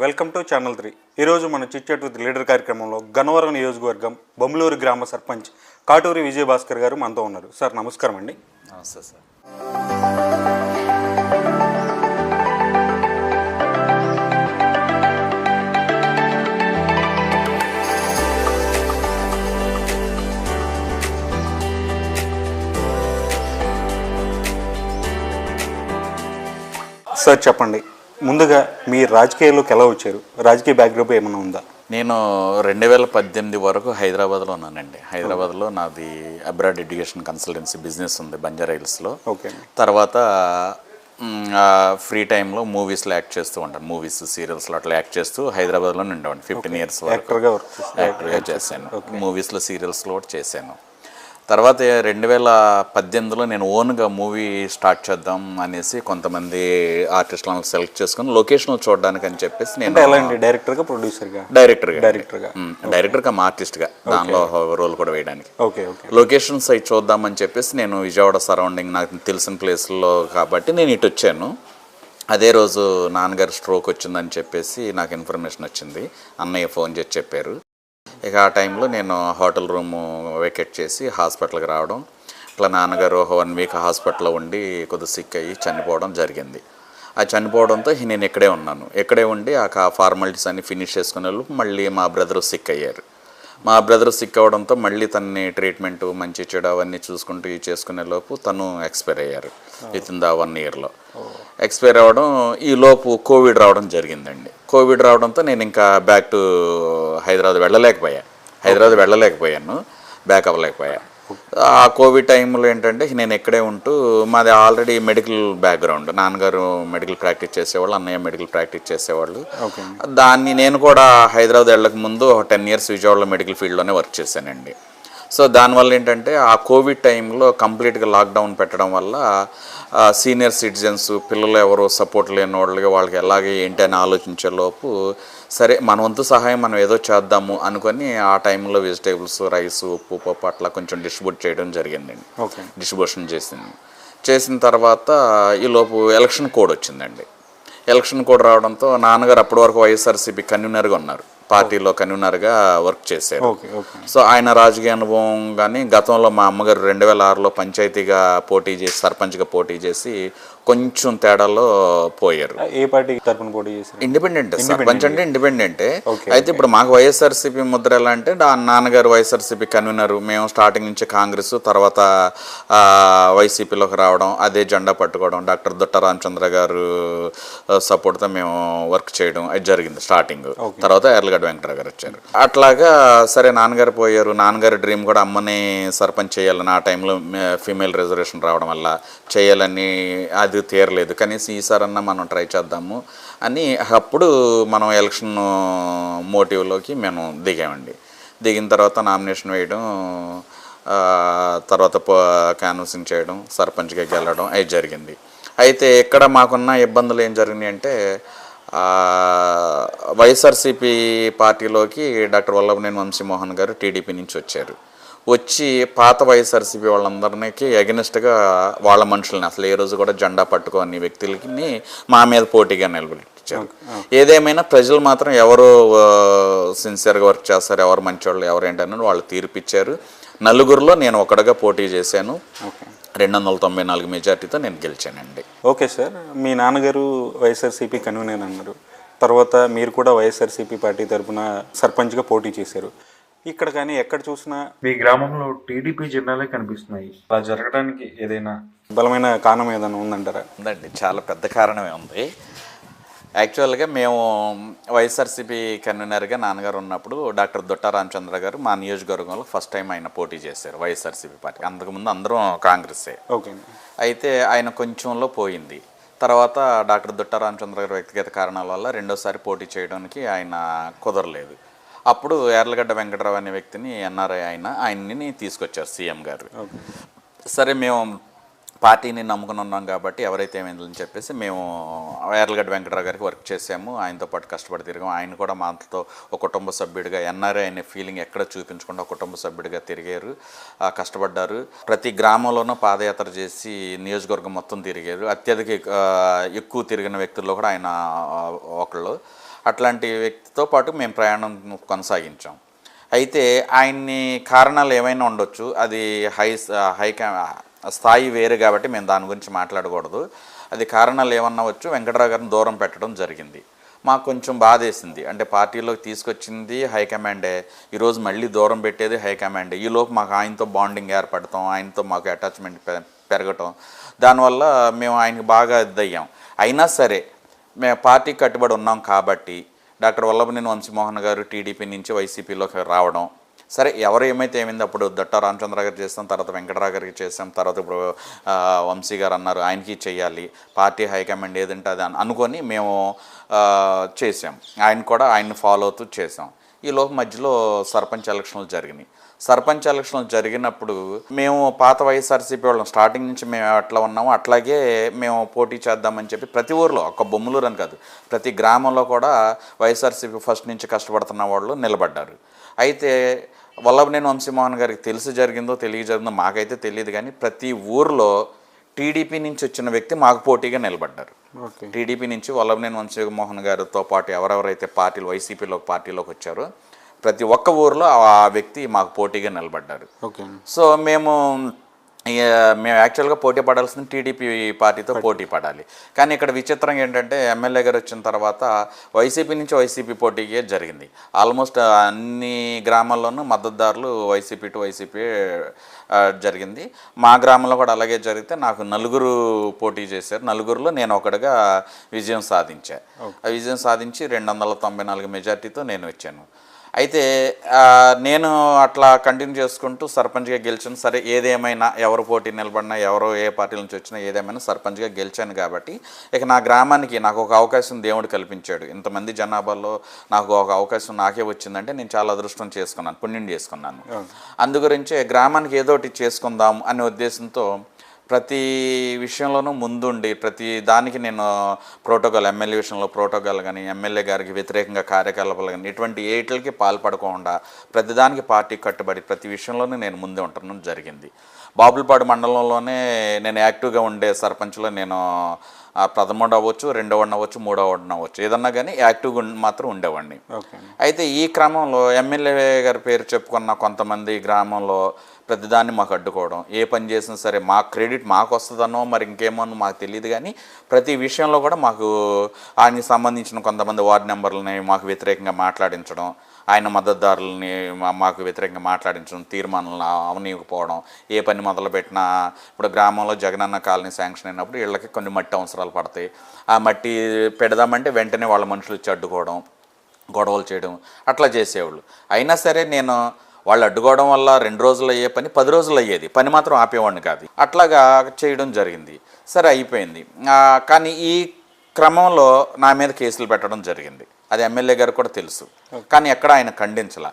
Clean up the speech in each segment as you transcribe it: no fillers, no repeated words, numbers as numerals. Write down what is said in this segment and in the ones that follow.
Welcome to channel 3. ఈరోజు మన chit-chat with leader కార్యక్రమంలో గన్నవరం నియోజకవర్గం బొమ్మలూరు గ్రామ సర్పంచ్ కాటూరి విజయభాస్కర్ గారు మనతో ఉన్నారు. సార్ నమస్కారం అండి. నమస్తే సార్. సార్ చెప్పండి, ముందుగా మీ రాజకీయాల్లోకి ఎలా వచ్చారు? రాజకీయ బ్యాక్గ్రౌండ్ ఏమైనా ఉందా? నేను 2018 వరకు హైదరాబాద్లో ఉన్నానండి. హైదరాబాద్లో నాది అబ్రాడ్ ఎడ్యుకేషన్ కన్సల్టెన్సీ బిజినెస్ ఉంది బంజారా హిల్స్లో. ఓకే. తర్వాత ఫ్రీ టైంలో మూవీస్లో యాక్ట్ చేస్తూ ఉంటాను. మూవీస్ సీరియల్స్లో అట్లా యాక్ట్ చేస్తూ హైదరాబాద్లోనే ఉండేవాడిని. 15 years వరకు యాక్టర్గా చేశాను. మూవీస్లో సీరియల్స్లో కూడా చేశాను. తర్వాత 2018లో నేను ఓన్గా మూవీ స్టార్ట్ చేద్దాం అనేసి కొంతమంది ఆర్టిస్టులను సెలెక్ట్ చేసుకుని లొకేషన్లు చూడడానికి అని చెప్పేసి నేను డైరెక్టర్గా ప్రొడ్యూసర్గా డైరెక్టర్గా ఆర్టిస్ట్గా దానిలో రోల్ కూడా వేయడానికి లొకేషన్స్ అవి చూద్దామని చెప్పేసి నేను విజయవాడ సరౌండింగ్ నాకు తెలిసిన ప్లేస్లో కాబట్టి నేను ఇటు వచ్చాను. అదే రోజు నాన్నగారు స్ట్రోక్ వచ్చిందని చెప్పేసి నాకు ఇన్ఫర్మేషన్ వచ్చింది. అన్నయ్య ఫోన్ చేసి చెప్పారు. ఇక ఆ టైంలో నేను హోటల్ రూము వెకేట్ చేసి హాస్పిటల్కి రావడం, ఇట్లా నాన్నగారు 1 week హాస్పిటల్లో ఉండి కొద్దిగా సిక్ అయ్యి చనిపోవడం జరిగింది. ఆ చనిపోవడంతో నేను ఇక్కడే ఉండి ఆ ఫార్మాలిటీస్ అన్ని ఫినిష్ చేసుకునే లోపు మళ్ళీ మా బ్రదరు సిక్ అయ్యారు. మా బ్రదరు సిక్ అవ్వడంతో మళ్ళీ తనని ట్రీట్మెంట్ మంచి చెడు అవన్నీ చూసుకుంటూ చేసుకునే లోపు తను ఎక్స్పైర్ అయ్యారు. వితిన్ ద 1 yearలో ఎక్స్పైర్ అవ్వడం. ఈ లోపు కోవిడ్ రావడం జరిగిందండి. కోవిడ్ రావడంతో నేను ఇంకా బ్యాక్ టు హైదరాబాద్ వెళ్ళలేకపోయాను, బ్యాక్ అవ్వలేకపోయా. ఆ కోవిడ్ టైంలో ఏంటంటే నేను ఇక్కడే ఉంటూ, మాది ఆల్రెడీ మెడికల్ బ్యాక్గ్రౌండ్. నాన్నగారు మెడికల్ ప్రాక్టీస్ చేసేవాళ్ళు, అన్నయ్య మెడికల్ ప్రాక్టీస్ చేసేవాళ్ళు. దాన్ని నేను కూడా హైదరాబాద్ వెళ్ళక ముందు 10 years విజయవాడలో మెడికల్ ఫీల్డ్లోనే వర్క్ చేశానండి. సో దానివల్ల ఏంటంటే ఆ కోవిడ్ టైంలో కంప్లీట్గా లాక్డౌన్ పెట్టడం వల్ల సీనియర్ సిటిజన్స్, పిల్లలు ఎవరు సపోర్ట్ లేని వాళ్ళకి ఎలాగే ఏంటి అని ఆలోచించేలోపు సరే మన వంతు సహాయం మనం ఏదో చేద్దాము అనుకొని ఆ టైంలో వెజిటేబుల్స్, రైస్, ఉప్పు, పప్పు అట్లా కొంచెం డిస్ట్రిబ్యూట్ చేయడం జరిగిందండి. డిస్ట్రిబ్యూషన్ చేసిన తర్వాత ఈలోపు ఎలక్షన్ కోడ్ వచ్చిందండి. ఎలక్షన్ కోడ్ రావడంతో నాన్నగారు అప్పటి వరకు వైఎస్ఆర్సీపీ కన్వీనర్గా ఉన్నారు, పార్టీలో కన్వీనర్గా వర్క్ చేశారు. సో ఆయన రాజకీయ అనుభవం కానీ గతంలో మా అమ్మగారు 2006లో పంచాయతీగా పోటీ చేసి సర్పంచ్గా పోటీ చేసి కొంచెం తేడాలో పోయారు. ఏ పార్టీ తరపున పోటీ చేశారు? ఇండిపెండెంట్. సర్పంచ్ అంటే ఇండిపెండెంటే. అయితే ఇప్పుడు మాకు వైఎస్ఆర్సీపీ ముద్ర ఎలా అంటే నాన్నగారు వైఎస్ఆర్సీపీ కన్వీనర్, మేము స్టార్టింగ్ నుంచి కాంగ్రెస్, తర్వాత వైసీపీలోకి రావడం, అదే జెండా పట్టుకోవడం, డాక్టర్ దుట్ట రామచంద్ర గారు సపోర్ట్తో మేము వర్క్ చేయడం అది జరిగింది స్టార్టింగ్. తర్వాత ఎర్లగడ్డ వెంకటరావు గారు వచ్చారు. అట్లాగా సరే నాన్నగారు పోయారు. నాన్నగారి డ్రీమ్ కూడా అమ్మని సర్పంచ్ చేయాలని, ఆ టైంలో ఫీమేల్ రిజర్వేషన్ రావడం వల్ల చేయాలని, అది తీరలేదు. కనీసం ఈసారన్నా మనం ట్రై చేద్దాము అని అప్పుడు మనం ఎలక్షన్ మోటివ్లోకి మేము దిగామండి. దిగిన తర్వాత నామినేషన్ వేయడం, తర్వాత క్యాన్వసింగ్ చేయడం, సర్పంచ్గా గెలవడం అది జరిగింది. అయితే ఇక్కడ మాకున్న ఇబ్బందులు ఏం జరిగినాయి అంటే, వైఎస్ఆర్సీపీ పార్టీలోకి డాక్టర్ వల్లభనేని వంశీమోహన్ గారు టీడీపీ నుంచి వచ్చి పాత వైఎస్ఆర్సీపీ వాళ్ళందరికీ ఎగెనిస్ట్గా వాళ్ళ మనుషులని, అసలు ఏ రోజు కూడా జెండా పట్టుకోని వ్యక్తులకి మా మీద పోటీగా నిలబెట్టించారు. ఏదేమైనా ప్రజలు మాత్రం ఎవరు సిన్సియర్గా వర్క్ చేస్తారు, ఎవరు మంచివాళ్ళు, ఎవరు ఏంటని వాళ్ళు తీర్పిచ్చారు. నలుగురిలో నేను ఒకటిగా పోటీ చేశాను. 294 మెజార్టీతో నేను గెలిచానండి. ఓకే సార్, మీ నాన్నగారు వైఎస్ఆర్సీపీ కన్వీనర్ అన్నారు, తర్వాత మీరు కూడా వైఎస్ఆర్సీపీ పార్టీ తరఫున సర్పంచ్గా పోటీ చేశారు. ఇక్కడ కానీ ఎక్కడ చూసినా మీ గ్రామంలో టీడీపీ జెండాలే కనిపిస్తున్నాయి. అలా జరగడానికి ఏదైనా బలమైన కారణం ఏదైనా ఉందంటారా? ఉందండి, చాలా పెద్ద కారణమే ఉంది. యాక్చువల్గా మేము వైఎస్ఆర్సీపీ కన్వీనర్గా నాన్నగారు ఉన్నప్పుడు డాక్టర్ దుట్ట రామచంద్ర గారు మా నియోజకవర్గంలో ఫస్ట్ టైం ఆయన పోటీ చేశారు వైఎస్ఆర్సీపీ పార్టీ. అంతకుముందు అందరం కాంగ్రెస్సే. ఓకే. అయితే ఆయన కొంచెంలో పోయింది. తర్వాత డాక్టర్ దుట్ట రామచంద్ర గారి వ్యక్తిగత కారణాల వల్ల రెండోసారి పోటీ చేయడానికి ఆయన కుదరలేదు. అప్పుడు ఎర్లగడ్డ వెంకటరావు అనే వ్యక్తిని ఎన్ఆర్ఐ ఆయన్ని తీసుకొచ్చారు సీఎం గారు. సరే మేము పార్టీని నమ్ముకుని ఉన్నాం కాబట్టి ఎవరైతే ఏమైందని చెప్పేసి మేము ఎర్లగడ్డ వెంకటరావు గారికి వర్క్ చేసాము. ఆయనతో పాటు కష్టపడి తిరిగాము. ఆయన కూడా మాతో ఒక కుటుంబ సభ్యుడిగా ఎన్ఆర్ఐ అనే ఫీలింగ్ ఎక్కడ చూపించకుండా ఒక కుటుంబ సభ్యుడిగా తిరిగారు, కష్టపడ్డారు. ప్రతి గ్రామంలోనూ పాదయాత్ర చేసి నియోజకవర్గం మొత్తం తిరిగారు. అత్యధిక ఎక్కువ తిరిగిన వ్యక్తుల్లో కూడా ఆయన ఒకళ్ళు. అట్లాంటి వ్యక్తితో పాటు మేము ప్రయాణం కొనసాగించాం. అయితే ఆయన్ని కారణాలు ఏమైనా ఉండొచ్చు, అది హై స్థాయి వేరు కాబట్టి మేము దాని గురించి మాట్లాడకూడదు. అది కారణాలు ఏమన్నా వచ్చు, వెంకటరావు గారిని దూరం పెట్టడం జరిగింది. మాకు కొంచెం బాధేసింది. అంటే పార్టీలోకి తీసుకొచ్చింది హైకమాండే, ఈరోజు మళ్ళీ దూరం పెట్టేది హైకమాండే. ఈలోపు మాకు ఆయనతో బాండింగ్ ఏర్పడటం, ఆయనతో మాకు అటాచ్మెంట్ పెరగటం, దానివల్ల మేము ఆయనకి బాగా ఇదయ్యాం. అయినా సరే మేము పార్టీకి కట్టుబడి ఉన్నాం కాబట్టి డాక్టర్ వల్లభనేని వంశీమోహన్ గారు టీడీపీ నుంచి వైసీపీలోకి రావడం, సరే ఎవరు ఏమైతే ఏమైంది, అప్పుడు దట్టా రామచంద్ర గారు చేస్తాం, తర్వాత వెంకటరావు గారికి చేసాం, తర్వాత ఇప్పుడు వంశీ గారు అన్నారు ఆయనకి చెయ్యాలి, పార్టీ హైకమాండ్ ఏదంటే అది అనుకొని మేము చేసాం. ఆయన్ని ఫాలో అవుతూ చేసాం. ఈలోపు మధ్యలో సర్పంచ్ ఎలక్షన్లు జరిగినాయి. సర్పంచ్ ఎలక్షన్లు జరిగినప్పుడు మేము పాత వైఎస్ఆర్సీపీ వాళ్ళం స్టార్టింగ్ నుంచి మేము అట్లా ఉన్నాము, అట్లాగే మేము పోటీ చేద్దామని చెప్పి ప్రతి ఊరిలో, ఒక్క బొమ్మలూరు అని కాదు, ప్రతి గ్రామంలో కూడా వైఎస్ఆర్సీపీ ఫస్ట్ నుంచి కష్టపడుతున్న వాళ్ళు నిలబడ్డారు. అయితే వల్లభనేని వంశీమోహన్ గారికి తెలిసి జరిగిందో తెలియజరిగిందో మాకైతే తెలియదు, కానీ ప్రతి ఊరిలో టీడీపీ నుంచి వచ్చిన వ్యక్తి మాకు పోటీగా నిలబడ్డారు. టీడీపీ నుంచి వల్లభనేని వంశీమోహన్ గారితో పాటు ఎవరెవరైతే పార్టీలోకి వచ్చారో ప్రతి ఒక్క ఊరిలో ఆ వ్యక్తి మాకు పోటీగా నిలబడ్డారు. సో మేము యాక్చువల్గా పోటీ పడాల్సింది టీడీపీ పార్టీతో పోటీ పడాలి. కానీ ఇక్కడ విచిత్రం ఏంటంటే ఎమ్మెల్యే గారు వచ్చిన తర్వాత వైసీపీ నుంచి వైసీపీ పోటీగా జరిగింది. ఆల్మోస్ట్ అన్ని గ్రామాల్లోనూ మద్దతుదారులు వైసీపీ టు వైసీపీ జరిగింది. మా గ్రామంలో కూడా అలాగే జరిగితే నాకు 4 పోటీ చేశారు. 4లో నేను ఒకటిగా విజయం సాధించాను. ఆ విజయం సాధించి 294 మెజార్టీతో నేను వచ్చాను. అయితే నేను అట్లా కంటిన్యూ చేసుకుంటూ సర్పంచ్గా గెలిచాను. సరే ఏదేమైనా ఎవరు పోటీ నిలబడినా, ఎవరో ఏ పార్టీ నుంచి వచ్చినా, ఏదేమైనా సర్పంచ్గా గెలిచాను కాబట్టి ఇక నా గ్రామానికి నాకు ఒక అవకాశం దేవుడు కల్పించాడు. ఇంతమంది జనాభాలో నాకు ఒక అవకాశం నాకే వచ్చిందంటే నేను చాలా అదృష్టం చేసుకున్నాను, పుణ్యం చేసుకున్నాను. అందుగురించే గ్రామానికి ఏదో ఒకటి చేసుకుందాం అనే ఉద్దేశంతో ప్రతి విషయంలోనూ ముందుండి ప్రతి దానికి నేను ప్రోటోకాల్, ఎమ్మెల్యే విషయంలో ప్రోటోకాల్ కానీ, ఎమ్మెల్యే గారికి వ్యతిరేకంగా కార్యకలాపాలు కానీ ఇటువంటి ఏట్లకి పాల్పడకుండా ప్రతిదానికి పార్టీకి కట్టుబడి ప్రతి విషయంలోనూ నేను ముందే ఉండడం జరిగింది. బాపులపాడు మండలంలోనే నేను యాక్టివ్గా ఉండే సర్పంచ్లో నేను ప్రథమ అవ్వచ్చు, 2వ వార్డు అవ్వచ్చు, 3వ వార్డు అవ్వచ్చు, ఏదన్నా కానీ యాక్టివ్గా మాత్రం ఉండేవాడిని. అయితే ఈ క్రమంలో ఎమ్మెల్యే గారి పేరు చెప్పుకున్న కొంతమంది గ్రామంలో ప్రతిదాన్ని మాకు అడ్డుకోవడం, ఏ పని చేసినా సరే మా క్రెడిట్ మాకు వస్తుందనో మరి ఇంకేమో మాకు తెలియదు, కానీ ప్రతి విషయంలో కూడా మాకు ఆయనకి సంబంధించిన కొంతమంది వార్డు మెంబర్లని మాకు వ్యతిరేకంగా మాట్లాడించడం, ఆయన మద్దతుదారులని మాకు వ్యతిరేకంగా మాట్లాడించడం, తీర్మానాలను అవనీయకపోవడం, ఏ పని మొదలుపెట్టినా ఇప్పుడు గ్రామంలో జగనన్న కాలనీ శాంక్షన్ అయినప్పుడు వీళ్ళకి కొన్ని మట్టి అవసరాలు పడతాయి, ఆ మట్టి పెడదామంటే వెంటనే వాళ్ళ మనుషులు ఇచ్చి అడ్డుకోవడం, గొడవలు చేయడం అట్లా చేసేవాళ్ళు. అయినా సరే నేను వాళ్ళు అడ్డుకోవడం వల్ల 2 రోజులు అయ్యే పని 10 రోజులు అయ్యేది, పని మాత్రం ఆపేవాడిని కాదు. అట్లాగా చేయడం జరిగింది. సరే అయిపోయింది. కానీ ఈ క్రమంలో నా మీద కేసులు పెట్టడం జరిగింది. అది ఎమ్మెల్యే గారు కూడా తెలుసు, కానీ ఎక్కడ ఆయన ఖండించలా.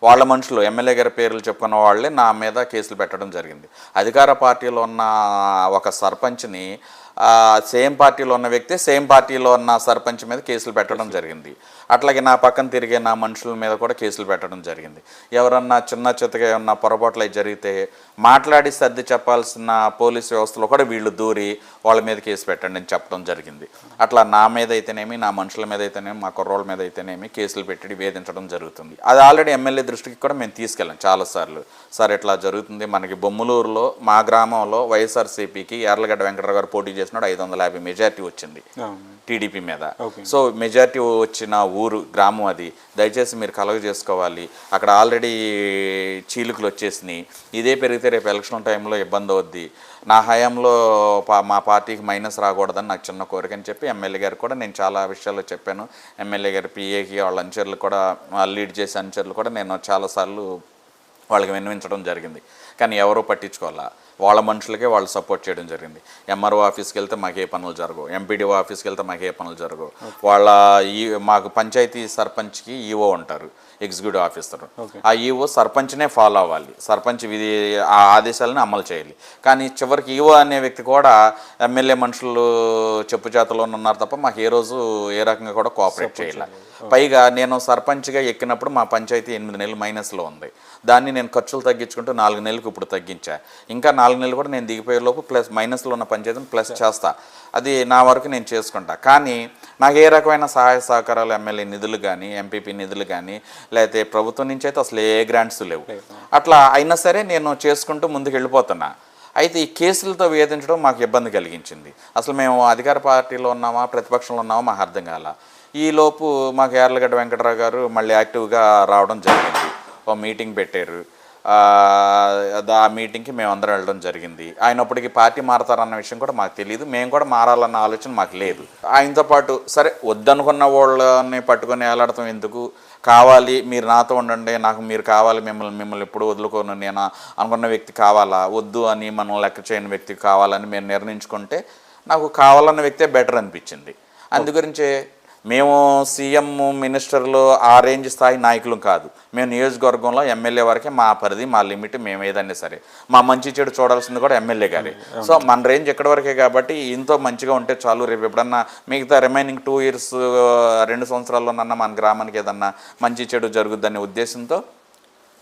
వాళ్ళ మనుషులు ఎమ్మెల్యే గారి పేర్లు చెప్పుకున్న వాళ్ళే నా మీద కేసులు పెట్టడం జరిగింది. అధికార పార్టీలో ఉన్న ఒక సర్పంచ్ని సేమ్ పార్టీలో ఉన్న వ్యక్తి సేమ్ పార్టీలో ఉన్న సర్పంచ్ మీద కేసులు పెట్టడం జరిగింది. అట్లాగే నా పక్కన తిరిగే నా మనుషుల మీద కూడా కేసులు పెట్టడం జరిగింది. ఎవరన్నా చిన్న చిత్తగా ఏమన్నా పొరపాట్లు జరిగితే మాట్లాడి సర్ది చెప్పాల్సిన పోలీసు వ్యవస్థలో కూడా వీళ్ళు దూరి వాళ్ళ మీద కేసు పెట్టండి అని చెప్పడం జరిగింది. అట్లా నా మీద అయితేనేమి, నా మనుషుల మీద అయితేనేమి, మా కుర్రోళ్ళ మీద అయితేనేమి కేసులు పెట్టి వేధించడం జరుగుతుంది. అది ఆల్రెడీ ఎమ్మెల్యే దృష్టికి కూడా మేము తీసుకెళ్ళాం చాలాసార్లు. సార్ ఇట్లా జరుగుతుంది, మనకి బొమ్మలూరులో మా గ్రామంలో వైఎస్ఆర్సీపీకి యార్లగడ్డ వెంకటరావు గారు పోటీ చేసినాడు, 550 మెజార్టీ వచ్చింది టీడీపీ మీద. సో మెజార్టీ వచ్చిన ఊరు గ్రామం అది, దయచేసి మీరు కలగ చేసుకోవాలి. అక్కడ ఆల్రెడీ చీలుకలు వచ్చేసినాయి, ఇదే పెరిగితే రేపు ఎలక్షన్ టైంలో ఇబ్బంది అవుద్ది. నా హయాంలో మా పార్టీకి మైనస్ రాకూడదని నాకు చిన్న కోరిక అని చెప్పి ఎమ్మెల్యే గారు కూడా నేను చాలా విషయాల్లో చెప్పాను. ఎమ్మెల్యే గారి పిఏకి వాళ్ళ అనుచరులు కూడా, లీడ్ చేసే అనుచరులు కూడా నేను చాలాసార్లు వాళ్ళకి విన్నవించడం జరిగింది. కానీ ఎవరూ పట్టించుకోవాలా, వాళ్ళ మనుషులకే వాళ్ళు సపోర్ట్ చేయడం జరిగింది. ఎంఆర్ఓ ఆఫీస్కి వెళ్తే మాకు ఏ పనులు జరగవు, ఎంపీడీఓ ఆఫీస్కి వెళ్తే మాకు ఏ పనులు జరగవు. వాళ్ళ మాకు పంచాయతీ సర్పంచ్కి ఈఓ ఉంటారు, ఎగ్జిక్యూటివ్ ఆఫీసర్. ఆ ఈఓ సర్పంచ్నే ఫాలో అవ్వాలి, సర్పంచ్ ఆ ఆదేశాలను అమలు చేయాలి. కానీ చివరికి ఈఓ అనే వ్యక్తి కూడా ఎమ్మెల్యే మనుషులు చెప్పు చేతలో ఉన్నారు తప్ప మాకు ఏ రోజు ఏ రకంగా కూడా కోఆపరేట్ చేయాలి. పైగా నేను సర్పంచ్గా ఎక్కినప్పుడు మా పంచాయతీ 8 నెలలు మైనస్లో ఉంది. దాన్ని నేను ఖర్చులు తగ్గించుకుంటూ 4 నెలలకు ఇప్పుడు తగ్గించా. ఇంకా 4 నెలలు కూడా నేను దిగిపోయే లోపు ప్లస్ మైనస్లో ఉన్న పంచాయతీని ప్లస్ చేస్తా. అది నా వరకు నేను చేసుకుంటా. కానీ నాకు ఏ రకమైన సహాయ సహకారాలు ఎమ్మెల్యే నిధులు కానీ, ఎంపీపీ నిధులు కానీ, లేకపోతే ప్రభుత్వం నుంచి అయితే అసలు ఏ గ్రాంట్స్ లేవు. అట్లా అయినా సరే నేను చేసుకుంటూ ముందుకు వెళ్ళిపోతున్నా. అయితే ఈ కేసులతో వేధించడం మాకు ఇబ్బంది కలిగించింది. అసలు మేము అధికార పార్టీలో ఉన్నామా, ప్రతిపక్షంలో ఉన్నామా మాకు అర్థం కాల. ఈలోపు మాకు యార్లగడ్డ వెంకటరావు గారు మళ్ళీ యాక్టివ్గా రావడం జరిగింది. ఓ మీటింగ్ పెట్టారు. ఆ మీటింగ్కి మేము అందరం వెళ్ళడం జరిగింది. ఆయనప్పటికీ పార్టీ మారతారన్న విషయం కూడా మాకు తెలియదు. మేము కూడా మారాలన్న ఆలోచన మాకు లేదు. ఆయనతో పాటు సరే వద్దనుకున్న వాళ్ళని పట్టుకొని వేలాడటం ఎందుకు, కావాలి మీరు నాతో ఉండండి, నాకు మీరు కావాలి, మిమ్మల్ని ఎప్పుడు వదులుకోను, నేను అనుకున్న వ్యక్తి కావాలా, వద్దు అని మనం లెక్క చేయని వ్యక్తి కావాలని మేము నిర్ణయించుకుంటే నాకు కావాలన్న వ్యక్తే బెటర్ అనిపించింది. అందుగురించే మేము సీఎం మినిస్టర్లు ఆ రేంజ్ స్థాయి నాయకులు కాదు. మేము నియోజకవర్గంలో ఎమ్మెల్యే వరకే మా పరిధి, మా లిమిట్. మేము ఏదన్నా సరే మా మంచి చెడు చూడాల్సింది కూడా ఎమ్మెల్యే గారే. సో మన రేంజ్ ఎక్కడి వరకే కాబట్టి ఇంతో మంచిగా ఉంటే చాలు. రేపు ఎప్పుడన్నా మిగతా రిమైనింగ్ 2 years 2 సంవత్సరాల్లోనన్నా మన గ్రామానికి ఏదన్నా మంచి చెడు జరుగుద్దనే ఉద్దేశంతో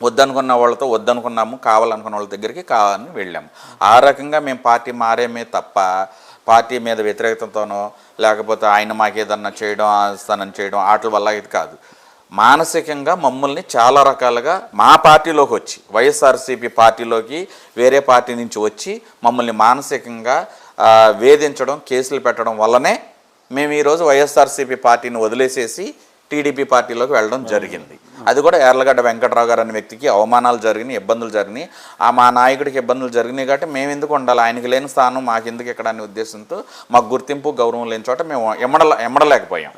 వద్దనుకున్న వాళ్ళతో వద్దనుకున్నాము, కావాలనుకున్న వాళ్ళ దగ్గరికి కావాలని వెళ్ళాము. ఆ రకంగా మేము పార్టీ మారేమే తప్ప పార్టీ మీద వ్యతిరేకతతోనో లేకపోతే ఆయన మాకేదన్నా చేయడం, ఆస్థానం చేయడం వాటి వల్ల ఇది కాదు. మానసికంగా మమ్మల్ని చాలా రకాలుగా మా పార్టీలోకి వచ్చి, వైఎస్ఆర్సీపీ పార్టీలోకి వేరే పార్టీ నుంచి వచ్చి మమ్మల్ని మానసికంగా వేధించడం, కేసులు పెట్టడం వల్లనే మేము ఈరోజు వైఎస్ఆర్సీపీ పార్టీని వదిలేసేసి టీడీపీ పార్టీలోకి వెళ్ళడం జరిగింది. అది కూడా యార్లగడ్డ వెంకటరావు గారు అనే వ్యక్తికి అవమానాలు జరిగినాయి, ఇబ్బందులు జరిగినాయి. మా నాయకుడికి ఇబ్బందులు జరిగినాయి కాబట్టి మేము ఎందుకు ఉండాలి, ఆయనకి లేని స్థానం మాకెందుకు ఎక్కడ అనే ఉద్దేశంతో మాకు గుర్తింపు గౌరవం లేని చోట మేము ఎమ్మడలేకపోయాం.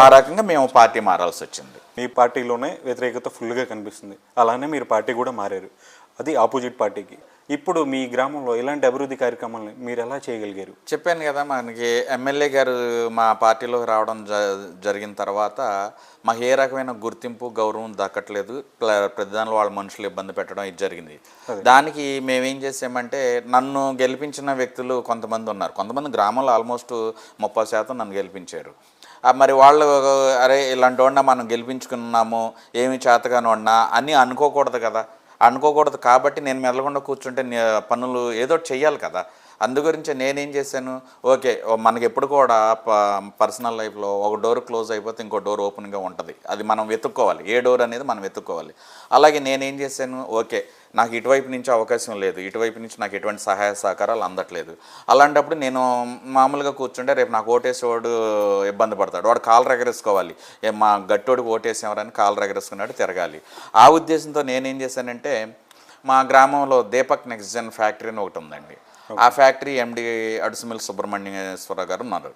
ఆ రకంగా మేము పార్టీ మారాల్సి వచ్చింది. మీ పార్టీలోనే వ్యతిరేకత ఫుల్గా కనిపిస్తుంది. అలానే మీరు పార్టీ కూడా మారారు, అది ఆపోజిట్ పార్టీకి. ఇప్పుడు మీ గ్రామంలో ఇలాంటి అభివృద్ధి కార్యక్రమాలని మీరు ఎలా చేయగలిగారు? చెప్పాను కదా, మనకి ఎమ్మెల్యే గారు మా పార్టీలోకి రావడం జరిగిన తర్వాత మాకు ఏ రకమైన గుర్తింపు గౌరవం దక్కట్లేదు. ప్రతిదానిలో వాళ్ళ మనుషులు ఇబ్బంది పెట్టడం ఇది జరిగింది. దానికి మేమేం చేసామంటే, నన్ను గెలిపించిన వ్యక్తులు కొంతమంది ఉన్నారు. కొంతమంది గ్రామంలో ఆల్మోస్ట్ 30% నన్ను గెలిపించారు. మరి వాళ్ళు అరే ఇలాంటి వాడినా మనం గెలిపించుకున్నాము, ఏమి చేతగాని వాడినా అని అనుకోకూడదు కదా. అనుకోకూడదు కాబట్టి నేను మెదలకుండా కూర్చుంటే పనులు ఏదో చెయ్యాలి కదా. అందుగురించి నేనేం చేశాను, ఓకే మనకి ఎప్పుడు కూడా పర్సనల్ లైఫ్లో ఒక డోర్ క్లోజ్ అయిపోతే ఇంకో డోర్ ఓపెన్గా ఉంటుంది. అది మనం వెతుక్కోవాలి, ఏ డోర్ అనేది మనం వెతుక్కోవాలి. అలాగే నేనేం చేశాను, ఓకే నాకు ఇటువైపు నుంచి అవకాశం లేదు, ఇటువైపు నుంచి నాకు ఎటువంటి సహాయ సహకారాలు అందట్లేదు. అలాంటప్పుడు నేను మామూలుగా కూర్చుంటే రేపు నాకు ఓటేసేవాడు ఇబ్బంది పడతాడు, వాడు కాలు ఎగరేసుకోవాలి, మా గట్టోడికి ఓటేసేవారని కాలు ఎగరేసుకున్నాడు తిరగాలి. ఆ ఉద్దేశంతో నేనేం చేశానంటే, మా గ్రామంలో దీపక్ నెక్స్ట్ జెన్ ఫ్యాక్టరీ అని ఒకటి ఉందండి. ఆ ఫ్యాక్టరీ ఎండి అడుసుమిల్లి సుబ్రహ్మణ్యేశ్వరరావు గారు ఉన్నారు.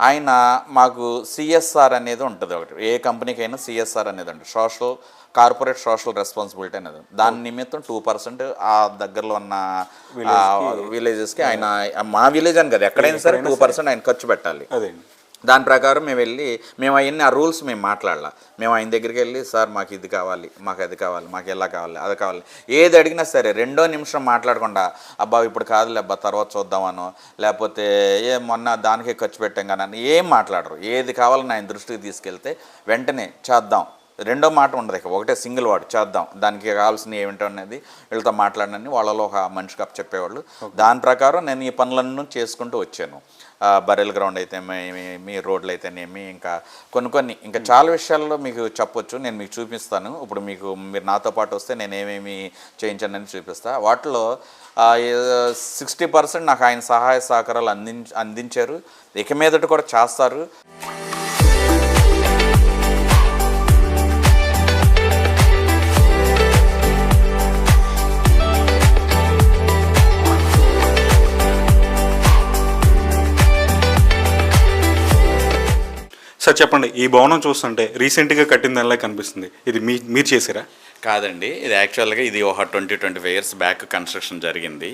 ఆయన మాకు సిఎస్ఆర్ అనేది ఉంటుంది ఒకటి, ఏ కంపెనీకి అయినా సిఎస్ఆర్ అనేది ఉంటుంది, కార్పొరేట్ సోషల్ రెస్పాన్సిబిలిటీ అనేది. దాని నిమిత్తం 2% ఆ దగ్గరలో ఉన్న విలేజెస్కి ఆయన, మా విలేజ్ అని కదా ఎక్కడైనా సరే 2% ఆయన ఖర్చు పెట్టాలి. దాని ప్రకారం మేము వెళ్ళి మేము అవన్నీ ఆ రూల్స్ మేము మాట్లాడాల. మేము ఆయన దగ్గరికి వెళ్ళి, సార్ మాకు ఇది కావాలి, మాకు అది కావాలి, మాకు ఎలా కావాలి, అది కావాలి, ఏది అడిగినా సరే 2 నిమిషం మాట్లాడకుండా అబ్బా ఇప్పుడు కాదులే అబ్బా తర్వాత చూద్దామనో, లేకపోతే మొన్న దానికే ఖర్చు పెట్టాం కానీ ఏం మాట్లాడరు. ఏది కావాలని ఆయన దృష్టికి తీసుకెళ్తే వెంటనే చేద్దాం, రెండో మాట ఉండదు, ఇక ఒకటే సింగిల్ వర్డ్ చేద్దాం, దానికి కావాల్సిన ఏమిటో అనేది వీళ్ళతో మాట్లాడనని వాళ్ళలో ఒక మనిషికి చెప్పేవాళ్ళు. దాని ప్రకారం నేను ఈ పనులన్నీ చేసుకుంటూ వచ్చాను. బరెల్ గ్రౌండ్ అయితే మీ రోడ్లు అయితేనేమి, ఇంకా కొన్ని ఇంకా చాలా విషయాల్లో మీకు చెప్పొచ్చు. నేను మీకు చూపిస్తాను. ఇప్పుడు మీరు నాతో పాటు వస్తే నేను ఏమేమి చేయించానని చూపిస్తాను. వాటిలో 60% నాకు ఆయన సహాయ సహకారాలు అందించారు, ఇక మీదట కూడా చేస్తారు. సార్ చెప్పండి, ఈ భవనం చూస్తుంటే రీసెంట్గా కట్టిన దానిలా కనిపిస్తుంది, ఇది మీరు చేశారా? కాదండి, ఇది యాక్చువల్గా ఇది ఒక 20-25 ఇయర్స్ బ్యాక్ కన్స్ట్రక్షన్ జరిగింది.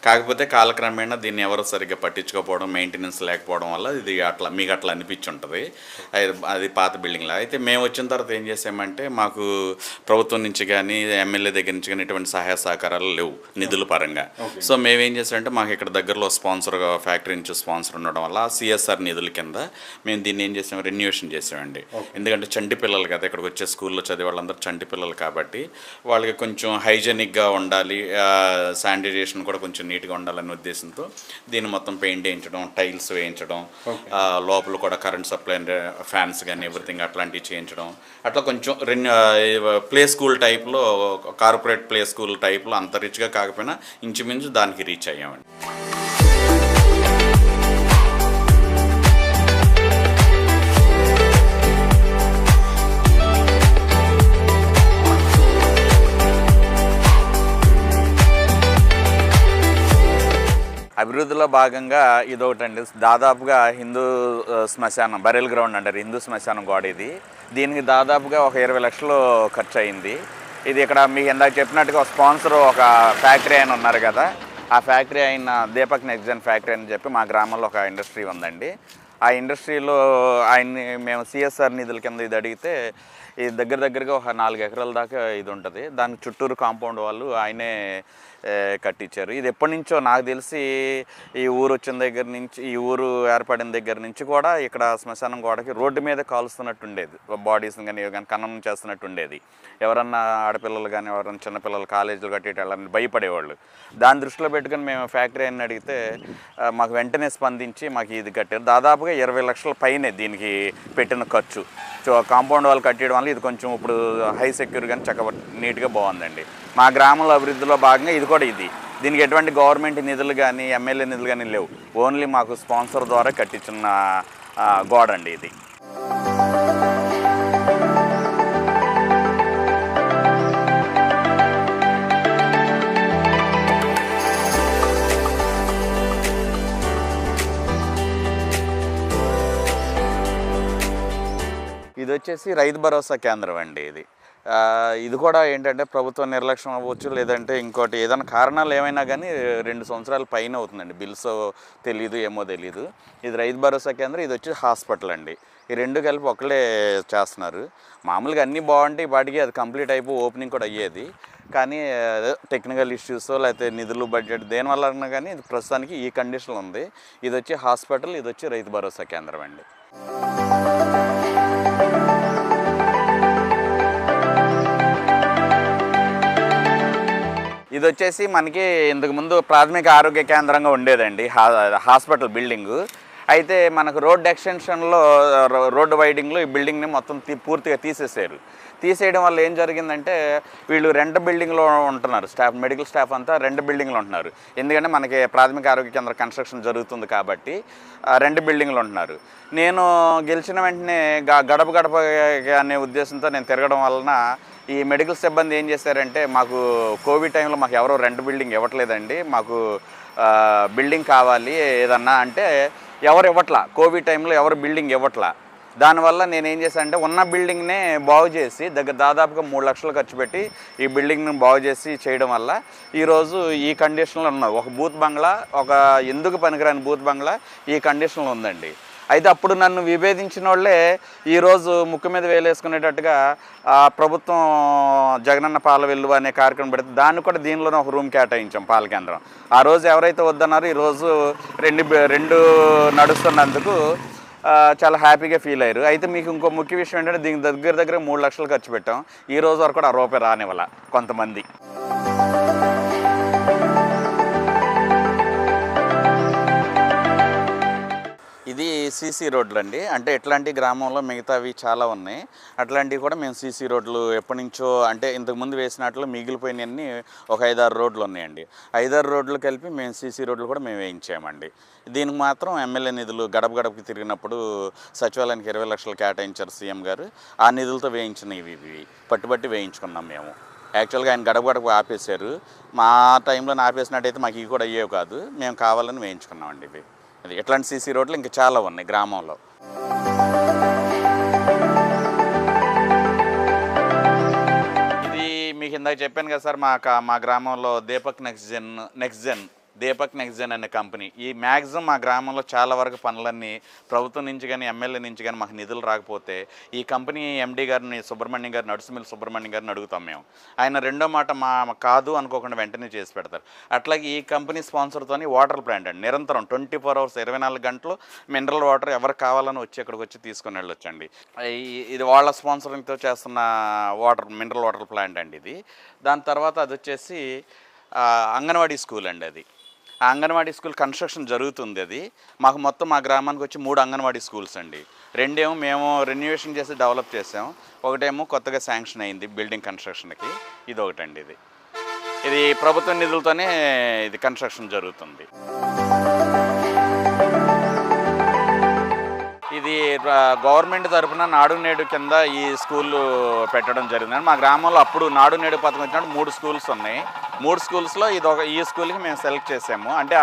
కాకపోతే కాలక్రమేణా దీన్ని ఎవరు సరిగ్గా పట్టించుకోకపోవడం, మెయింటెనెన్స్ లేకపోవడం వల్ల ఇది అట్లా మీకు అట్లా అనిపించి ఉంటుంది. అది పాత బిల్డింగ్లా. అయితే మేము వచ్చిన తర్వాత ఏం చేసామంటే, మాకు ప్రభుత్వం నుంచి కానీ ఎమ్మెల్యే దగ్గర నుంచి కానీ ఎటువంటి సహాయ సహకారాలు లేవు నిధుల పరంగా. సో మేమేం చేసామంటే, మాకు ఇక్కడ దగ్గరలో స్పాన్సర్ ఫ్యాక్టరీ నుంచి స్పాన్సర్ ఉండడం వల్ల సిఎస్ఆర్ నిధుల కింద మేము దీన్ని ఏం చేసాము, రెన్యూవేషన్ చేసామండి. ఎందుకంటే చంటి పిల్లలు కదా, ఇక్కడికి వచ్చే స్కూల్లో చదివే వాళ్ళందరూ చంటి పిల్లలు కాబట్టి వాళ్ళకి కొంచెం హైజెనిక్గా ఉండాలి, శానిటైజేషన్ కూడా కొంచెం నీట్గా ఉండాలనే ఉద్దేశంతో దీన్ని మొత్తం పెయింట్ వేయించడం, టైల్స్ వేయించడం, లోపల కూడా కరెంట్ సప్లై, ఫ్యాన్స్ కానీ ఎవ్రీథింగ్ అట్లాంటివి చేయించడం, అట్లా కొంచెం ప్లే స్కూల్ టైప్లో, కార్పొరేట్ ప్లే స్కూల్ టైప్లో అంత రిచ్గా కాకపోయినా ఇంచుమించు దానికి రీచ్ అయ్యామండి. అభివృద్ధిలో భాగంగా ఇదొకటండి, దాదాపుగా హిందూ శ్మశానం, బరెల్ గ్రౌండ్ అంటారు, హిందూ శ్మశానం గోడ ఇది. దీనికి దాదాపుగా ఒక 20 లక్షలు ఖర్చు అయింది. ఇది ఇక్కడ మీకు ఇందాక చెప్పినట్టుగా స్పాన్సర్ ఒక ఫ్యాక్టరీ ఆయన ఉన్నారు కదా, ఆ ఫ్యాక్టరీ అయిన దీపక్ నెక్జన్ ఫ్యాక్టరీ అని చెప్పి మా గ్రామంలో ఒక ఇండస్ట్రీ ఉందండి. ఆ ఇండస్ట్రీలో ఆయన్ని మేము సిఎస్ఆర్ నిధుల కింద ఇది అడిగితే, ఇది దగ్గరగా ఒక 4 ఎకరాల దాకా ఇది ఉంటుంది. దానికి చుట్టూరు కాంపౌండ్ వాళ్ళు ఆయనే కట్టించారు. ఇది ఎప్పటి నుంచో నాకు తెలిసి, ఈ ఊరు వచ్చిన దగ్గర నుంచి, ఈ ఊరు ఏర్పడిన దగ్గర నుంచి కూడా ఇక్కడ శ్మశానం గోడకి రోడ్డు మీద కాలుస్తున్నట్టు ఉండేది, బాడీస్ని కానీ ఖననం చేస్తున్నట్టు ఉండేది. ఎవరన్నా ఆడపిల్లలు కానీ ఎవరన్నా చిన్నపిల్లలు కాలేజీలు కట్టేటి వాళ్ళని భయపడేవాళ్ళు. దాన్ని దృష్టిలో పెట్టుకుని మేము ఫ్యాక్టరీ అని అడిగితే మాకు వెంటనే స్పందించి మాకు ఇది కట్టారు. దాదాపుగా 20 లక్షల పైనే దీనికి పెట్టిన ఖర్చు. కాంపౌండ్ వాళ్ళు కట్టేయడం వల్ల ఇది కొంచెం ఇప్పుడు హై సెక్యూర్ కానీ చక్కగా నీట్గా బాగుందండి. మా గ్రామంలో అభివృద్ధిలో భాగంగా ఇది కూడా ఇది. దీనికి ఎటువంటి గవర్నమెంట్ నిధులు కానీ ఎమ్మెల్యే నిధులు కానీ లేవు. ఓన్లీ మాకు స్పాన్సర్ ద్వారా కట్టించిన గోడ అండి ఇది. ఇది వచ్చేసి రైతు భరోసా కేంద్రం అండి. ఇది కూడా ఏంటంటే ప్రభుత్వ నిర్లక్ష్యం అవ్వచ్చు, లేదంటే ఇంకోటి ఏదైనా కారణాలు ఏమైనా కానీ 2 సంవత్సరాల పైన అవుతుందండి. బిల్స్ తెలీదు, ఏమో తెలీదు. ఇది రైతు భరోసా కేంద్రం, ఇది వచ్చి హాస్పిటల్ అండి. ఈ రెండు కలిపి ఒకళ్ళే చేస్తున్నారు. మామూలుగా అన్నీ బాగుంటాయి, వాటికి అది కంప్లీట్ అయిపోయి ఓపెనింగ్ కూడా అయ్యేది. కానీ టెక్నికల్ ఇష్యూస్ లేకపోతే నిధులు, బడ్జెట్ దేనివల్ల అన్నా కానీ ఇది ప్రస్తుతానికి ఈ కండిషన్లో ఉంది. ఇది వచ్చి హాస్పిటల్, ఇది వచ్చి రైతు భరోసా కేంద్రం అండి. ఇది వచ్చేసి మనకి ఇంతకుముందు ప్రాథమిక ఆరోగ్య కేంద్రంగా ఉండేదండి, హాస్పిటల్ బిల్డింగు. అయితే మనకు రోడ్ ఎక్స్టెన్షన్లో, రోడ్డు వైడింగ్లో ఈ బిల్డింగ్ని మొత్తం పూర్తిగా తీసేయడం వల్ల ఏం జరిగిందంటే, వీళ్ళు 2 బిల్డింగ్లో ఉంటున్నారు. మెడికల్ స్టాఫ్ అంతా 2 బిల్డింగ్లో ఉంటున్నారు. ఎందుకంటే మనకి ప్రాథమిక ఆరోగ్య కేంద్ర కన్స్ట్రక్షన్ జరుగుతుంది కాబట్టి 2 బిల్డింగ్లు ఉంటున్నారు. నేను గెలిచిన వెంటనే గడప గడప అనే ఉద్దేశంతో నేను తిరగడం వలన ఈ మెడికల్ సిబ్బంది ఏం చేశారంటే, మాకు కోవిడ్ టైంలో మాకు ఎవరో 2 బిల్డింగ్ ఇవ్వట్లేదండి, మాకు బిల్డింగ్ కావాలి ఏదన్నా అంటే ఎవరు ఇవ్వట్లా. కోవిడ్ టైంలో ఎవరు బిల్డింగ్ ఇవ్వట్లా. దానివల్ల నేను ఏం చేశాను అంటే, ఉన్న బిల్డింగ్నే బాగు చేసి దాదాపుగా 3 లక్షలు ఖర్చు పెట్టి ఈ బిల్డింగ్ని బాగు చేసి చేయడం వల్ల ఈరోజు ఈ కండిషన్లో ఉన్నది. ఒక బూత్ బంగ్లా, ఒక ఎందుకు పనికిరాని బూత్ బంగ్లా ఈ కండిషన్లో ఉందండి. అయితే అప్పుడు నన్ను విభేదించిన వాళ్ళే ఈరోజు ముక్కు మీద వేలేసుకునేటట్టుగా ప్రభుత్వం జగనన్న పాల వెల్లువ అనే కార్యక్రమం పెడితే దాన్ని కూడా దీనిలోనే ఒక రూమ్ కేటాయించాం, పాల కేంద్రం. ఆ రోజు ఎవరైతే వద్దన్నారో ఈరోజు 2 నడుస్తున్నందుకు చాలా హ్యాపీగా ఫీల్ అయ్యారు. అయితే మీకు ఇంకో ముఖ్య విషయం ఏంటంటే, దీనికి దగ్గర 3 లక్షలు ఖర్చు పెట్టాం. ఈ రోజు వరకు కూడా రూపాయి రానివ్వాల కొంతమంది. ఇది సీసీ రోడ్లు అండి. అంటే ఇట్లాంటి గ్రామంలో మిగతావి చాలా ఉన్నాయి. అట్లాంటివి కూడా మేము సీసీ రోడ్లు ఎప్పటి నుంచో, అంటే ఇంతకుముందు వేసినట్లు మిగిలిపోయినవన్నీ ఒక 5-6 రోడ్లు ఉన్నాయండి. 5-6 రోడ్లు కలిపి మేము సీసీ రోడ్లు కూడా మేము వేయించామండి. దీనికి మాత్రం ఎమ్మెల్యే నిధులు గడపకి తిరిగినప్పుడు సచివాలయానికి 20 లక్షలు కేటాయించారు సీఎం గారు. ఆ నిధులతో వేయించినవి ఇవి పట్టుబట్టి వేయించుకున్నాం మేము. యాక్చువల్గా ఆయన గడపకు ఆపేశారు. మా టైంలో ఆపేసినట్టయితే మాకు ఇవి కూడా అయ్యేవి కాదు. మేము కావాలని వేయించుకున్నామండి ఇవి. అది ఎట్లాంటి సీసీ రోడ్లు ఇంకా చాలా ఉన్నాయి గ్రామంలో. ఇది ఇందాక చెప్పాను కదా సార్, మా గ్రామంలో దీపక్ నెక్స్ట్ జెన్ అనే కంపెనీ, ఈ మ్యాక్సిమం మా గ్రామంలో చాలా వరకు పనులన్నీ ప్రభుత్వం నుంచి కానీ ఎమ్మెల్యే నుంచి కానీ మాకు నిధులు రాకపోతే ఈ కంపెనీ ఎండీ గారిని నడుసుమిల్లి సుబ్రహ్మణ్యం గారిని అడుగుతాం మేము. ఆయన రెండో మాట కాదు అనుకోకుండా వెంటనే చేసి పెడతారు. అట్లాగే ఈ కంపెనీ స్పాన్సర్తోని వాటర్ ప్లాంట్ అండి, నిరంతరం 24 hours 24 గంటలు మినరల్ వాటర్ ఎవరికి కావాలని వచ్చి ఇక్కడికి వచ్చి తీసుకొని వెళ్ళొచ్చండి. ఇది వాళ్ళ స్పాన్సరింగ్తో చేస్తున్న మినరల్ వాటర్ ప్లాంట్ అండి ఇది. దాని తర్వాత అది వచ్చేసి అంగన్వాడీ స్కూల్ అండి. అది ఆ అంగన్వాడీ స్కూల్ కన్స్ట్రక్షన్ జరుగుతుంది. అది మాకు మొత్తం మా గ్రామానికి వచ్చి 3 అంగన్వాడీ స్కూల్స్ అండి. 2 ఏమో మేము రెన్యువేషన్ చేసి డెవలప్ చేసాం, ఒకటేమో కొత్తగా శాంక్షన్ అయింది బిల్డింగ్ కన్స్ట్రక్షన్కి. ఇది ఒకటండి. ఇది ప్రభుత్వ నిధులతోనే ఇది కన్స్ట్రక్షన్ జరుగుతుంది. ఇది గవర్నమెంట్ తరఫున నాడు నేడు కింద ఈ స్కూల్ పెట్టడం జరిగిందండి. మా గ్రామంలో అప్పుడు నాడు నేడు పథకం వచ్చినప్పుడు 3 స్కూల్స్ ఉన్నాయి. 3 స్కూల్స్లో ఈ స్కూల్కి మేము సెలెక్ట్ చేసాము. అంటే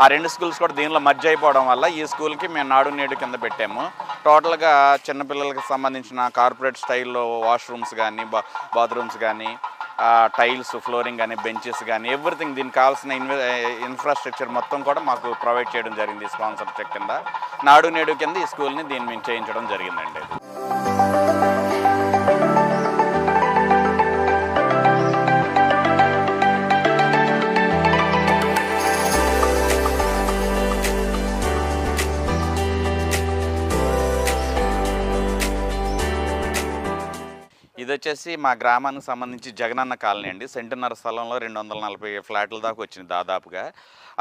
ఆ 2 స్కూల్స్ కూడా దీనిలో మర్జ్ అయిపోవడం వల్ల ఈ స్కూల్కి మేము నాడు నేడు కింద పెట్టాము. టోటల్గా చిన్నపిల్లలకి సంబంధించిన కార్పొరేట్ స్టైల్లో వాష్రూమ్స్ కానీ బాత్రూమ్స్ కానీ టైల్స్ ఫ్లోరింగ్ కానీ బెంచెస్ కానీ ఎవ్రీథింగ్ దీనికి కావాల్సిన ఇన్ఫ్రాస్ట్రక్చర్ మొత్తం కూడా మాకు ప్రొవైడ్ చేయడం జరిగింది. స్పాన్సర్షిప్ కింద నాడు నేడు కింద ఈ స్కూల్ని దీన్ని మేము చేయించడం జరిగిందండి. ఇది వచ్చేసి మా గ్రామానికి సంబంధించి జగనన్న కాలనీ అండి. సెంటున్నర స్థలంలో 240 ఫ్లాట్ల దాకా వచ్చింది దాదాపుగా.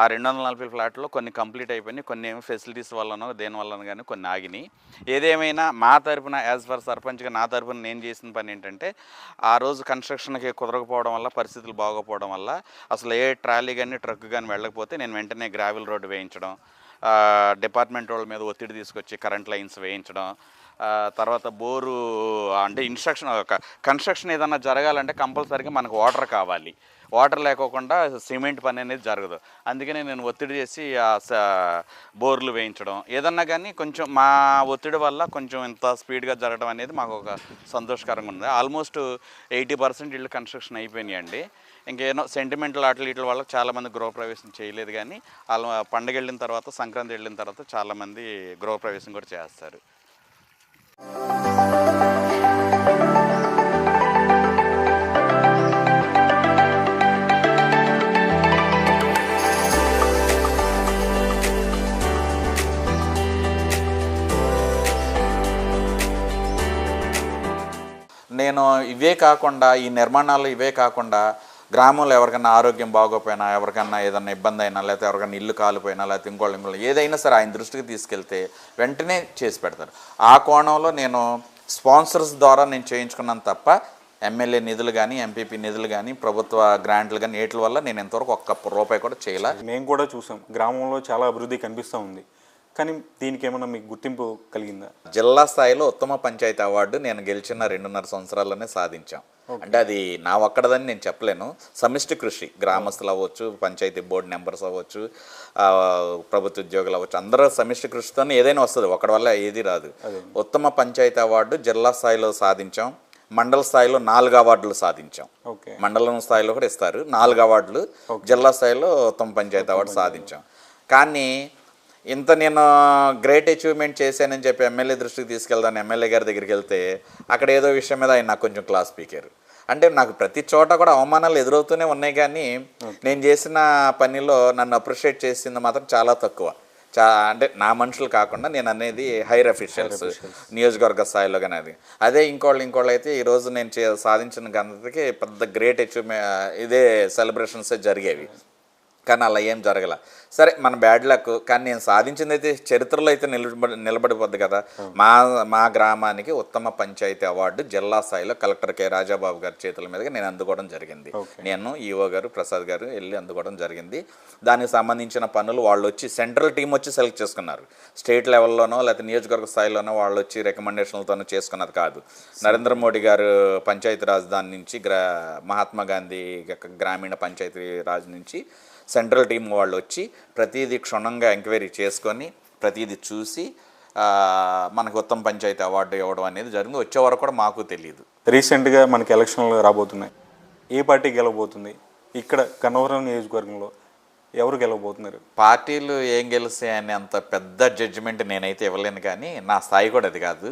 ఆ 240 ఫ్లాట్లో కొన్ని కంప్లీట్ అయిపోయినాయి, కొన్ని ఏమో ఫెసిలిటీస్ వల్లనో దేని వల్లనో కానీ కొన్ని ఆగినాయి. ఏదేమైనా మా తరఫున యాజ్ ఫర్ సర్పంచ్గా నా తరఫున నేను చేసిన పని ఏంటంటే, ఆ రోజు కన్స్ట్రక్షన్కి కుదరకపోవడం వల్ల, పరిస్థితులు బాగోపోవడం వల్ల అసలు ఏ ట్రాలీ కానీ ట్రక్ కానీ వెళ్ళకపోతే నేను వెంటనే గ్రావెల్ రోడ్డు వేయించడం, డిపార్ట్మెంట్ వాళ్ళ మీద ఒత్తిడి తీసుకొచ్చి కరెంట్ లైన్స్ వేయించడం, తర్వాత బోరు అంటే కన్స్ట్రక్షన్ ఏదన్నా జరగాలంటే కంపల్సరీగా మనకు వాటర్ కావాలి. వాటర్ లేకోకుండా సిమెంట్ పని అనేది జరగదు. అందుకనే నేను ఒత్తిడి చేసి బోర్లు వేయించడం, ఏదన్నా కానీ కొంచెం మా ఒత్తిడి వల్ల కొంచెం ఇంత స్పీడ్గా జరగడం అనేది మాకు ఒక సంతోషకరంగా ఉంది. ఆల్మోస్ట్ 80% ఇళ్ళు కన్స్ట్రక్షన్ అయిపోయినాయండి. ఇంకేనో సెంటిమెంటల్ వీటి వల్ల చాలామంది గృహప్రవేశం చేయలేదు, కానీ పండుగ వెళ్ళిన తర్వాత, సంక్రాంతి వెళ్ళిన తర్వాత చాలామంది గృహప్రవేశం కూడా చేస్తారు. నేను ఇవే కాకుండా, ఈ నిర్మాణాలు ఇవే కాకుండా గ్రామంలో ఎవరికైనా ఆరోగ్యం బాగోపోయినా, ఎవరికైనా ఏదైనా ఇబ్బంది అయినా, లేకపోతే ఎవరికైనా ఇల్లు కాలిపోయినా, లేకపోతే ఇంకోళ్ళు ఏదైనా సరే ఆయన దృష్టికి తీసుకెళ్తే వెంటనే చేసి పెడతారు. ఆ కోణంలో నేను స్పాన్సర్స్ ద్వారా నేను చేయించుకున్నాను తప్ప ఎమ్మెల్యే నిధులు కానీ, ఎంపీపీ నిధులు కానీ, ప్రభుత్వ గ్రాంట్లు కానీ వీటి వల్ల నేను ఎంతవరకు ఒక్క రూపాయి కూడా చేయలే. మేము కూడా చూసాం, గ్రామంలో చాలా అభివృద్ధి కనిపిస్తూ ఉంది. కానీ దీనికి ఏమైనా మీకు గుర్తింపు కలిగిందా? జిల్లా స్థాయిలో ఉత్తమ పంచాయతీ అవార్డు నేను గెలిచిన 2.5 సంవత్సరాల్లోనే సాధించాం. అంటే అది నా ఒక్కడదని నేను చెప్పలేను. సమిష్టి కృషి, గ్రామస్తులు అవ్వచ్చు, పంచాయతీ బోర్డు మెంబర్స్ అవ్వచ్చు, ప్రభుత్వ ఉద్యోగులు అవ్వచ్చు, అందరూ సమిష్టి కృషితోనే ఏదైనా వస్తుంది, ఒకటి వల్ల ఏది రాదు. ఉత్తమ పంచాయతీ అవార్డు జిల్లా స్థాయిలో సాధించాం. మండల స్థాయిలో 4 అవార్డులు సాధించాం. మండలం స్థాయిలో కూడా ఇస్తారు 4 అవార్డులు. జిల్లా స్థాయిలో ఉత్తమ పంచాయతీ అవార్డు సాధించాం. కానీ ఇంత నేను గ్రేట్ అచీవ్మెంట్ చేశానని చెప్పి ఎమ్మెల్యే దృష్టికి తీసుకెళ్తాను, ఎమ్మెల్యే గారి దగ్గరికి వెళ్తే అక్కడ ఏదో విషయం మీద ఆయన నాకు కొంచెం క్లాస్ స్పీకర్. అంటే నాకు ప్రతి చోట కూడా అవమానాలు ఎదురవుతూనే ఉన్నాయి, కానీ నేను చేసిన పనిలో నన్ను అప్రిషియేట్ చేసింది మాత్రం చాలా తక్కువ. అంటే నా మనుషులు కాకుండా నేను అనేది హైర్ అఫీషియల్స్ నియోజకవర్గ స్థాయిలో కానీ అదే ఇంకోళ్ళు అయితే ఈరోజు నేను సాధించిన ఘనతకి పెద్ద గ్రేట్ అచీవ్మెంట్ ఇదే సెలబ్రేషన్సే జరిగేవి. కానీ అలా ఏం జరగల. సరే మన బ్యాడ్ లక్, కానీ నేను సాధించింది అయితే చరిత్రలో అయితే నిలబడిపోద్ది కదా. మా గ్రామానికి ఉత్తమ పంచాయతీ అవార్డు జిల్లా స్థాయిలో కలెక్టర్ కె రాజాబాబు గారి చేతుల మీదుగా నేను అందుకోవడం జరిగింది. నేను ఈఓ గారు ప్రసాద్ గారు వెళ్ళి అందుకోవడం జరిగింది. దానికి సంబంధించిన పనులు వాళ్ళు వచ్చి సెంట్రల్ టీం వచ్చి సెలెక్ట్ చేసుకున్నారు. స్టేట్ లెవెల్లోనో లేకపోతే నియోజకవర్గ స్థాయిలోనో వాళ్ళు వచ్చి రికమెండేషన్లతోనో చేసుకున్నది కాదు. నరేంద్ర మోడీ గారు పంచాయతీ రాజధాని నుంచి మహాత్మా గాంధీ గ్రామీణ పంచాయతీ రాజ్ నుంచి సెంట్రల్ టీం వాళ్ళు వచ్చి ప్రతిదీ క్షుణ్ణంగా ఎంక్వైరీ చేసుకొని ప్రతిదీ చూసి మనకు ఉత్తమ పంచాయతీ అవార్డు ఇవ్వడం అనేది జరిగింది. వచ్చే వరకు కూడా మాకు తెలియదు. రీసెంట్గా మనకి ఎలక్షన్లు రాబోతున్నాయి. ఏ పార్టీ గెలవబోతుంది? ఇక్కడ గన్నవరం నియోజకవర్గంలో ఎవరు గెలవబోతున్నారు? పార్టీలు ఏం గెలుస్తాయని అంత పెద్ద జడ్జిమెంట్ నేనైతే ఇవ్వలేను, కానీ నా స్థాయి కూడా అది కాదు.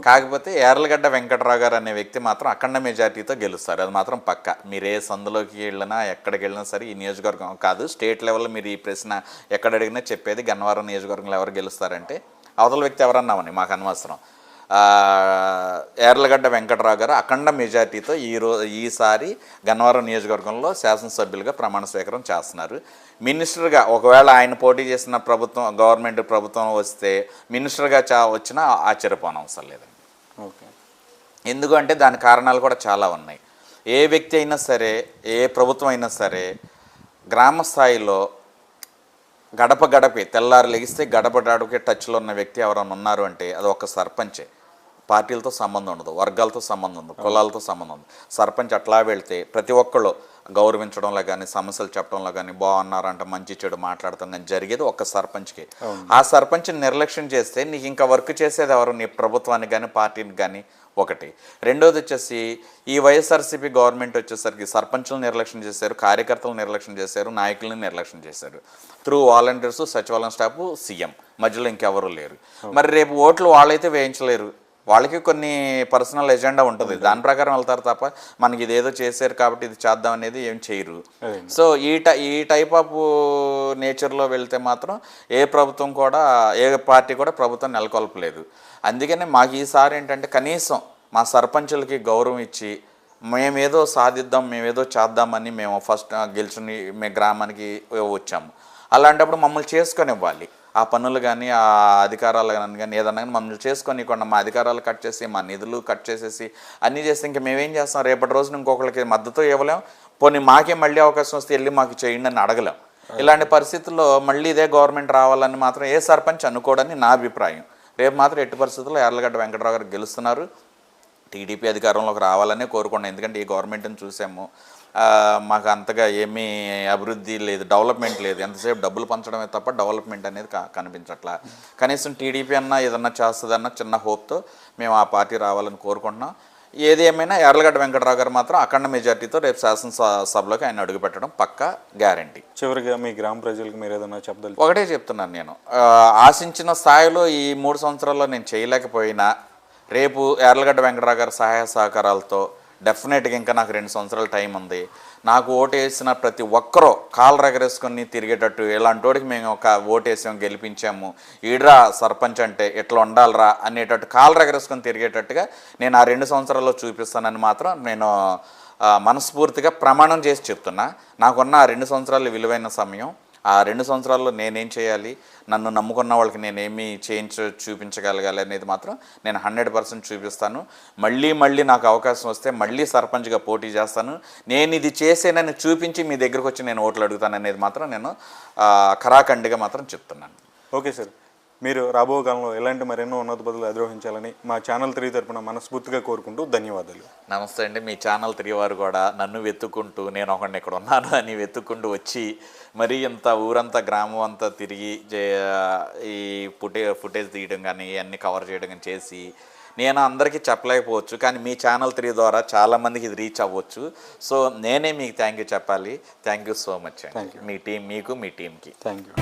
కాకపోతే యార్లగడ్డ వెంకటరావు గారు అనే వ్యక్తి మాత్రం అఖండ మెజార్టీతో గెలుస్తారు, అది మాత్రం పక్క. మీరు ఏ సందులోకి వెళ్ళినా ఎక్కడికి వెళ్ళినా సరే, ఈ నియోజకవర్గం కాదు స్టేట్ లెవెల్లో మీరు ఈ ప్రశ్న ఎక్కడ అడిగినా చెప్పేది గన్నవరం నియోజకవర్గంలో ఎవరు గెలుస్తారంటే అవతల వ్యక్తి ఎవరన్నామని మాకు అనవసరం. యార్లగడ్డ వెంకటరావు గారు అఖండ మెజార్టీతో ఈసారి గన్నవరం నియోజకవర్గంలో శాసనసభ్యులుగా ప్రమాణ స్వీకారం చేస్తున్నారు. మినిస్టర్గా ఒకవేళ ఆయన పోటీ చేసిన గవర్నమెంట్ ప్రభుత్వం వస్తే మినిస్టర్గా వచ్చినా ఆశ్చర్యపోవడం అవసరం లేదండి. ఓకే. ఎందుకంటే దాని కారణాలు కూడా చాలా ఉన్నాయి. ఏ వ్యక్తి అయినా సరే, ఏ ప్రభుత్వం అయినా సరే, గ్రామ స్థాయిలో గడప గడపే తెల్లారు లెగిస్తే గడప గడపకే టచ్లో ఉన్న వ్యక్తి ఎవరైనా ఉన్నారు అంటే అది ఒక సర్పంచే. పార్టీలతో సంబంధం ఉండదు, వర్గాలతో సంబంధం ఉండదు, కులాలతో సంబంధం ఉండదు. సర్పంచ్ అట్లా వెళ్తే ప్రతి ఒక్కళ్ళు గౌరవించడంలో కానీ, సమస్యలు చెప్పడంలో కానీ, బాగున్నారంట మంచి చెడు మాట్లాడటం కానీ జరిగేది ఒక్క సర్పంచ్కి. ఆ సర్పంచ్ని నిర్లక్ష్యం చేస్తే నీకు ఇంకా వర్క్ చేసేది ఎవరు? నీ ప్రభుత్వానికి కానీ, పార్టీకి కానీ. ఒకటి. రెండోది వచ్చేసి ఈ వైఎస్ఆర్సీపీ గవర్నమెంట్ వచ్చేసరికి సర్పంచులను నిర్లక్ష్యం చేశారు, కార్యకర్తలను నిర్లక్ష్యం చేశారు, నాయకులను నిర్లక్ష్యం చేశారు. త్రూ వాలంటీర్స్, సచివాలయం స్టాఫ్, సీఎం మధ్యలో ఇంకెవరూ లేరు. మరి రేపు ఓట్లు వాళ్ళైతే వేయించలేరు, వాళ్ళకి కొన్ని పర్సనల్ ఎజెండా ఉంటుంది, దాని ప్రకారం వెళ్తారు తప్ప మనకి ఇదేదో చేశారు కాబట్టి ఇది చేద్దాం అనేది ఏం చేయరు. సో ఈ టైప్ ఆఫ్ నేచర్లో వెళ్తే మాత్రం ఏ ప్రభుత్వం కూడా, ఏ పార్టీ కూడా ప్రభుత్వం నెలకొల్పలేదు. అందుకనే మాకు ఈసారి ఏంటంటే కనీసం మా సర్పంచులకి గౌరవం ఇచ్చి మేమేదో సాధిద్దాం, మేమేదో చేద్దామని మేము ఫస్ట్ గెలుచుని మేము గ్రామానికి వచ్చాము. అలాంటప్పుడు మమ్మల్ని చేసుకొని ఇవ్వాలి. ఆ పనులు కానీ, ఆ అధికారాలు కానీ ఏదన్నా కానీ మమ్మల్ని చేసుకొని ఇవ్వకుండా మా అధికారాలు కట్ చేసి, మా నిధులు కట్ చేసేసి అన్నీ చేస్తే ఇంకా మేమేం చేస్తాం? రేపటి రోజున ఇంకొకరికి మద్దతు ఇవ్వలేం, పోనీ మాకే మళ్ళీ అవకాశం వస్తే వెళ్ళి మాకు చేయండి అని అడగలేం. ఇలాంటి పరిస్థితుల్లో మళ్ళీ ఇదే గవర్నమెంట్ రావాలని మాత్రం ఏ సర్పంచ్ అనుకోడని నా అభిప్రాయం. రేపు మాత్రం ఎట్టి పరిస్థితుల్లో యార్లగడ్డ వెంకటరావు గారు గెలుస్తున్నారు. టీడీపీ అధికారంలోకి రావాలనే కోరుకున్నాం. ఎందుకంటే ఈ గవర్నమెంట్ని చూసాము, మాకు అంతగా ఏమీ అభివృద్ధి లేదు, డెవలప్మెంట్ లేదు. ఎంతసేపు డబ్బులు పంచడమే తప్ప డెవలప్మెంట్ అనేది కనిపించట్లా. కనీసం టీడీపీ అన్నా ఏదన్నా చేస్తుందన్న చిన్న హోప్తో మేము ఆ పార్టీ రావాలని కోరుకుంటున్నాం. ఏది ఏమైనా యార్లగడ్డ వెంకటరావు గారు మాత్రం అఖండ మెజార్టీతో రేపు శాసనసభలోకి ఆయన అడుగుపెట్టడం పక్కా గ్యారంటీ. చివరిగా మీ గ్రామ ప్రజలకు మీరు ఏదన్నా చెప్పదలు? ఒకటే చెప్తున్నాను, నేను ఆశించిన స్థాయిలో ఈ 3 సంవత్సరాల్లో నేను చేయలేకపోయినా రేపు యార్లగడ్డ వెంకటరావు గారి సహాయ సహకారాలతో డెఫినెట్గా ఇంకా నాకు 2 సంవత్సరాల టైం ఉంది. నాకు ఓటు వేసిన ప్రతి ఒక్కరూ కాళ్ళు రగరేసుకొని తిరిగేటట్టు, ఇలాంటి వాడికి మేము ఒక ఓటు వేసాము, గెలిపించాము, ఈడ్రా సర్పంచ్ అంటే ఇట్లా ఉండాలరా అనేటట్టు కాళ్ళు రగరేసుకొని తిరిగేటట్టుగా నేను ఆ 2 సంవత్సరాల్లో చూపిస్తానని మాత్రం నేను మనస్ఫూర్తిగా ప్రమాణం చేసి చెప్తున్నా. నాకున్న ఆ 2 సంవత్సరాలు విలువైన సమయం. ఆ 2 సంవత్సరాల్లో నేనేం చేయాలి, నన్ను నమ్ముకున్న వాళ్ళకి నేనేమి చూపించగలగాలి అనేది మాత్రం నేను 100% చూపిస్తాను. మళ్ళీ నాకు అవకాశం వస్తే మళ్ళీ సర్పంచ్గా పోటీ చేస్తాను. నేను ఇది చేసేనని చూపించి మీ దగ్గరకు వచ్చి నేను ఓట్లు అడుగుతాను అనేది మాత్రం నేను ఖరాఖండిగా మాత్రం చెప్తున్నాను. ఓకే సార్, మీరు రాబో కాలంలో ఎలాంటి మరెన్నో ఉన్నత పదవులు అధిరోహించాలని మా ఛానల్ 3 తరపున మనస్ఫూర్తిగా కోరుకుంటూ ధన్యవాదాలు. నమస్తే అండి. మీ ఛానల్ 3 వారు కూడా నన్ను వెతుక్కుంటూ, నేను ఒకడిని ఇక్కడ ఉన్నాను అని వెతుక్కుంటూ వచ్చి మరీ ఇంత ఊరంతా గ్రామం అంతా తిరిగి ఈ ఫుటేజ్ తీయడం కానీ ఇవన్నీ కవర్ చేయడం కానీ చేసి నేను అందరికీ చెప్పలేకపోవచ్చు, కానీ మీ ఛానల్ 3 ద్వారా చాలామందికి ఇది రీచ్ అవ్వచ్చు. సో నేనే మీకు థ్యాంక్ యూ చెప్పాలి. థ్యాంక్ యూ సో మచ్ అండి. మీ టీం, మీకు మీ టీంకి థ్యాంక్ యూ.